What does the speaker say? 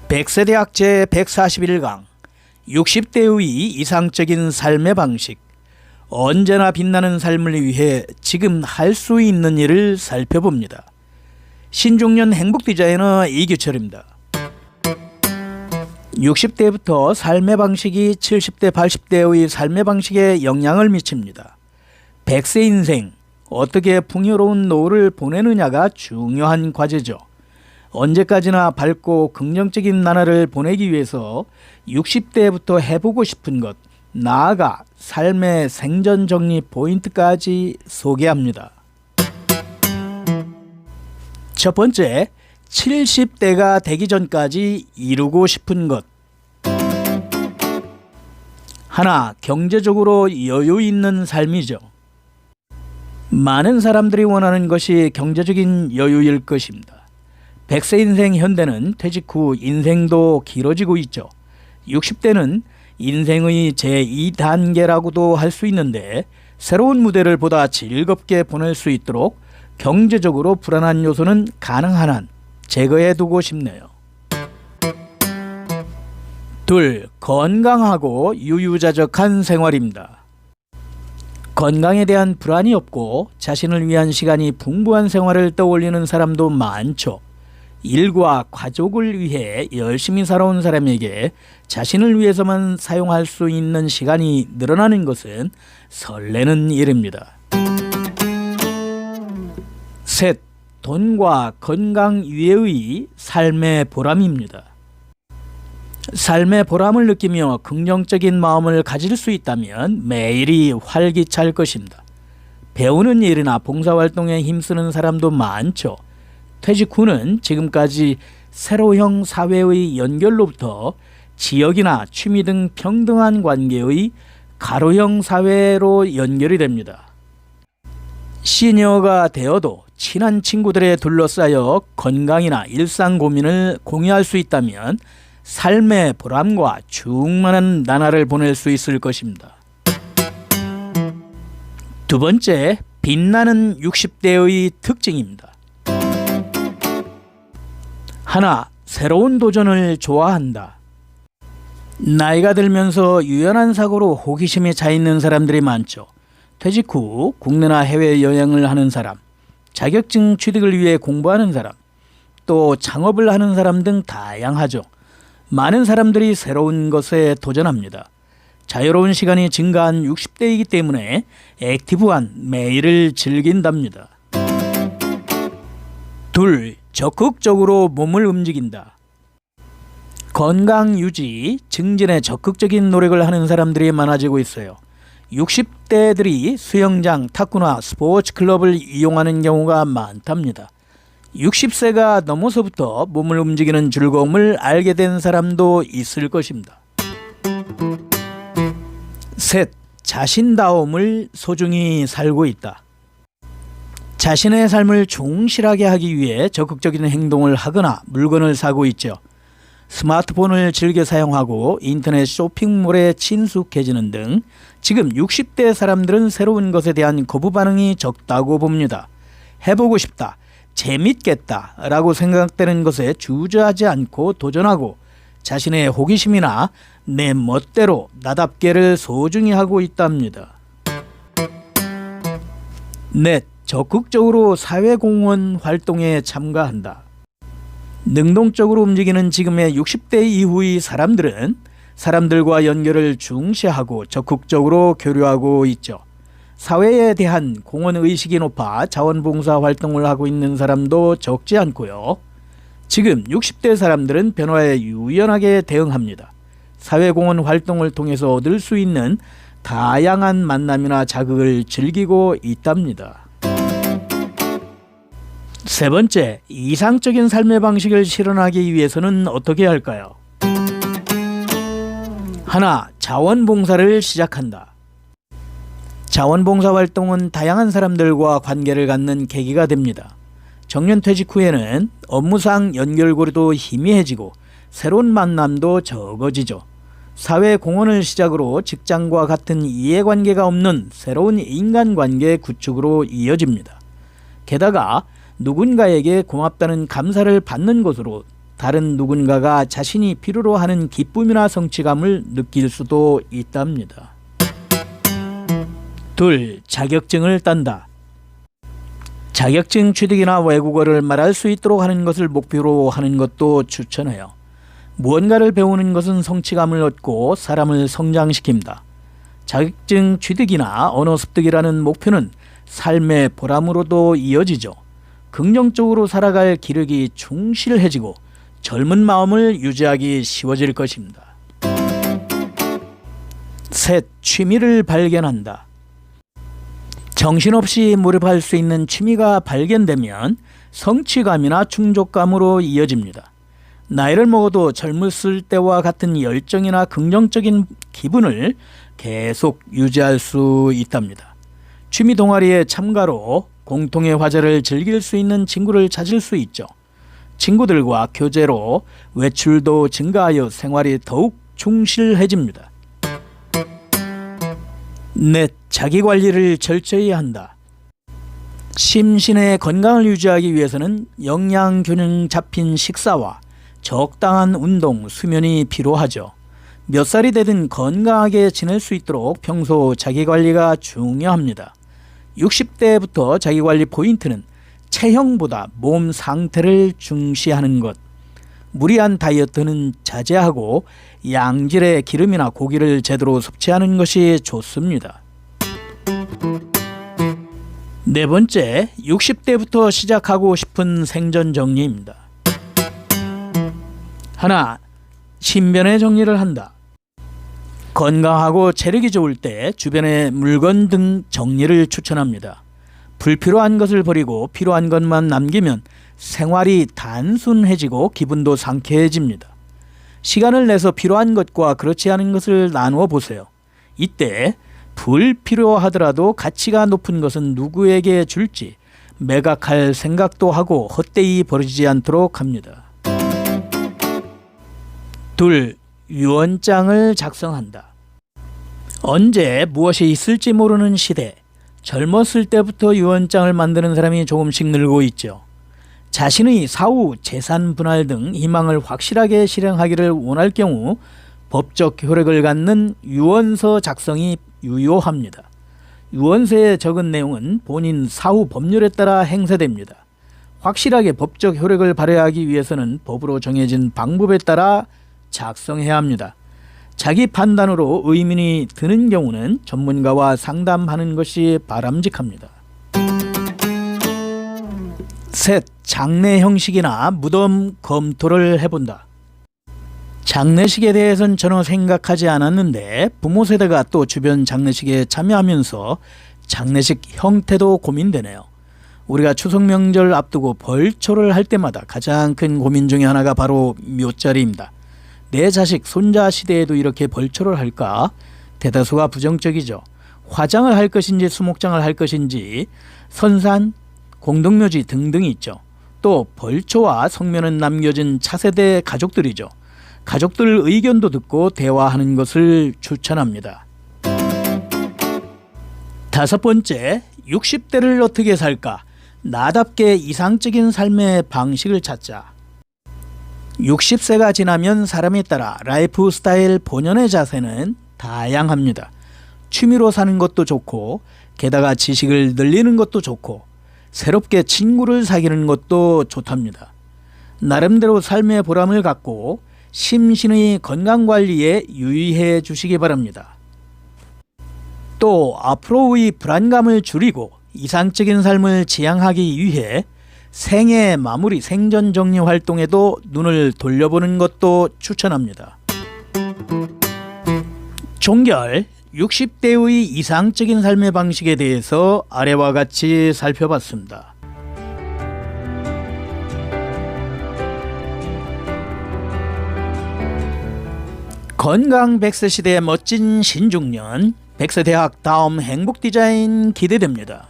백세대학 제141강 60대의 이상적인 삶의 방식. 언제나 빛나는 삶을 위해 지금 할 수 있는 일을 살펴봅니다. 신중년 행복 디자이너 이규철입니다. 60대부터 삶의 방식이 70대, 80대의 삶의 방식에 영향을 미칩니다. 100세 인생, 어떻게 풍요로운 노후를 보내느냐가 중요한 과제죠. 언제까지나 밝고 긍정적인 나날을 보내기 위해서 60대부터 해보고 싶은 것, 나아가 삶의 생전 정리 포인트까지 소개합니다. 첫 번째, 70대가 되기 전까지 이루고 싶은 것. 하나, 경제적으로 여유 있는 삶이죠. 많은 사람들이 원하는 것이 경제적인 여유일 것입니다. 100세 인생 현대는 퇴직 후 인생도 길어지고 있죠. 60대는 인생의 제2단계라고도 할 수 있는데 새로운 무대를 보다 즐겁게 보낼 수 있도록 경제적으로 불안한 요소는 가능한 한 제거해 두고 싶네요. 둘, 건강하고 유유자적한 생활입니다. 건강에 대한 불안이 없고 자신을 위한 시간이 풍부한 생활을 떠올리는 사람도 많죠. 일과 가족을 위해 열심히 살아온 사람에게 자신을 위해서만 사용할 수 있는 시간이 늘어나는 것은 설레는 일입니다. 셋, 돈과 건강 이외의 삶의 보람입니다. 삶의 보람을 느끼며 긍정적인 마음을 가질 수 있다면 매일이 활기찰 것입니다. 배우는 일이나 봉사활동에 힘쓰는 사람도 많죠. 퇴직 후는 지금까지 세로형 사회의 연결로부터 지역이나 취미 등 평등한 관계의 가로형 사회로 연결이 됩니다. 시니어가 되어도 친한 친구들에 둘러싸여 건강이나 일상 고민을 공유할 수 있다면 삶의 보람과 충만한 나날을 보낼 수 있을 것입니다. 두 번째, 빛나는 60대의 특징입니다. 하나, 새로운 도전을 좋아한다. 나이가 들면서 유연한 사고로 호기심에 차 있는 사람들이 많죠. 퇴직 후 국내나 해외 여행을 하는 사람, 자격증 취득을 위해 공부하는 사람, 또 창업을 하는 사람 등 다양하죠. 많은 사람들이 새로운 것에 도전합니다. 자유로운 시간이 증가한 60대이기 때문에 액티브한 매일을 즐긴답니다. 둘, 적극적으로 몸을 움직인다. 건강 유지, 증진에 적극적인 노력을 하는 사람들이 많아지고 있어요. 60대들이 수영장, 탁구나 스포츠 클럽을 이용하는 경우가 많답니다. 60세가 넘어서부터 몸을 움직이는 즐거움을 알게 된 사람도 있을 것입니다. 셋, 자신다움을 소중히 살고 있다. 자신의 삶을 충실하게 하기 위해 적극적인 행동을 하거나 물건을 사고 있죠. 스마트폰을 즐겨 사용하고 인터넷 쇼핑몰에 친숙해지는 등 지금 60대 사람들은 새로운 것에 대한 거부 반응이 적다고 봅니다. 해보고 싶다, 재밌겠다 라고 생각되는 것에 주저하지 않고 도전하고 자신의 호기심이나 내 멋대로 나답게를 소중히 하고 있답니다. 넷, 적극적으로 사회공헌 활동에 참가한다. 능동적으로 움직이는 지금의 60대 이후의 사람들은 사람들과 연결을 중시하고 적극적으로 교류하고 있죠. 사회에 대한 공헌의식이 높아 자원봉사 활동을 하고 있는 사람도 적지 않고요. 지금 60대 사람들은 변화에 유연하게 대응합니다. 사회공헌 활동을 통해서 얻을 수 있는 다양한 만남이나 자극을 즐기고 있답니다. 세 번째, 이상적인 삶의 방식을 실현하기 위해서는 어떻게 할까요? 하나, 자원봉사를 시작한다. 자원봉사 활동은 다양한 사람들과 관계를 갖는 계기가 됩니다. 정년퇴직 후에는 업무상 연결고리도 희미해지고 새로운 만남도 적어지죠. 사회공헌을 시작으로 직장과 같은 이해관계가 없는 새로운 인간관계 구축으로 이어집니다. 게다가 누군가에게 고맙다는 감사를 받는 것으로 다른 누군가가 자신이 필요로 하는 기쁨이나 성취감을 느낄 수도 있답니다. 2. 자격증을 딴다. 자격증 취득이나 외국어를 말할 수 있도록 하는 것을 목표로 하는 것도 추천해요. 무언가를 배우는 것은 성취감을 얻고 사람을 성장시킵니다. 자격증 취득이나 언어 습득이라는 목표는 삶의 보람으로도 이어지죠. 긍정적으로 살아갈 기력이 충실해지고 젊은 마음을 유지하기 쉬워질 것입니다. 3. 취미를 발견한다. 정신없이 몰입할 수 있는 취미가 발견되면 성취감이나 충족감으로 이어집니다. 나이를 먹어도 젊었을 때와 같은 열정이나 긍정적인 기분을 계속 유지할 수 있답니다. 취미 동아리에 참가로 공통의 화제를 즐길 수 있는 친구를 찾을 수 있죠. 친구들과 교제로 외출도 증가하여 생활이 더욱 충실해집니다. 4. 자기관리를 철저히 한다. 심신의 건강을 유지하기 위해서는 영양균형 잡힌 식사와 적당한 운동, 수면이 필요하죠. 몇 살이 되든 건강하게 지낼 수 있도록 평소 자기관리가 중요합니다. 60대부터 자기관리 포인트는 체형보다 몸 상태를 중시하는 것, 무리한 다이어트는 자제하고 양질의 기름이나 고기를 제대로 섭취하는 것이 좋습니다. 4번째, 60대부터 시작하고 싶은 생전 정리입니다. 1. 신변의 정리를 한다. 건강하고 체력이 좋을 때 주변의 물건 등 정리를 추천합니다. 불필요한 것을 버리고 필요한 것만 남기면 생활이 단순해지고 기분도 상쾌해집니다. 시간을 내서 필요한 것과 그렇지 않은 것을 나누어 보세요. 이때 불필요하더라도 가치가 높은 것은 누구에게 줄지 매각할 생각도 하고 헛되이 버리지 않도록 합니다. 2. 유언장을 작성한다. 언제 무엇이 있을지 모르는 시대, 젊었을 때부터 유언장을 만드는 사람이 조금씩 늘고 있죠. 자신의 사후 재산 분할 등 희망을 확실하게 실행하기를 원할 경우 법적 효력을 갖는 유언서 작성이 유효합니다. 유언서에 적은 내용은 본인 사후 법률에 따라 행사됩니다. 확실하게 법적 효력을 발휘하기 위해서는 법으로 정해진 방법에 따라 작성해야 합니다. 자기 판단으로 의문이 드는 경우는 전문가와 상담하는 것이 바람직합니다. 3. 장례 형식이나 무덤 검토를 해본다. 장례식에 대해서는 전혀 생각하지 않았는데 부모 세대가 또 주변 장례식에 참여하면서 장례식 형태도 고민되네요. 우리가 추석 명절 앞두고 벌초를 할 때마다 가장 큰 고민 중에 하나가 바로 묘자리입니다. 내 자식, 손자 시대에도 이렇게 벌초를 할까? 대다수가 부정적이죠. 화장을 할 것인지 수목장을 할 것인지 선산, 공동묘지 등등이 있죠. 또 벌초와 성묘는 남겨진 차세대 가족들이죠. 가족들 의견도 듣고 대화하는 것을 추천합니다. 5번째, 60대를 어떻게 살까? 나답게 이상적인 삶의 방식을 찾자. 60세가 지나면 사람에 따라 라이프 스타일 본연의 자세는 다양합니다. 취미로 사는 것도 좋고 게다가 지식을 늘리는 것도 좋고 새롭게 친구를 사귀는 것도 좋답니다. 나름대로 삶의 보람을 갖고 심신의 건강관리에 유의해 주시기 바랍니다. 또 앞으로의 불안감을 줄이고 이상적인 삶을 지향하기 위해 생애 마무리 생전 정리 활동에도 눈을 돌려보는 것도 추천합니다. 종결, 60대의 이상적인 삶의 방식에 대해서 아래와 같이 살펴봤습니다. 건강 100세 시대의 멋진 신중년, 100세 대학 다음 행복 디자인 기대됩니다.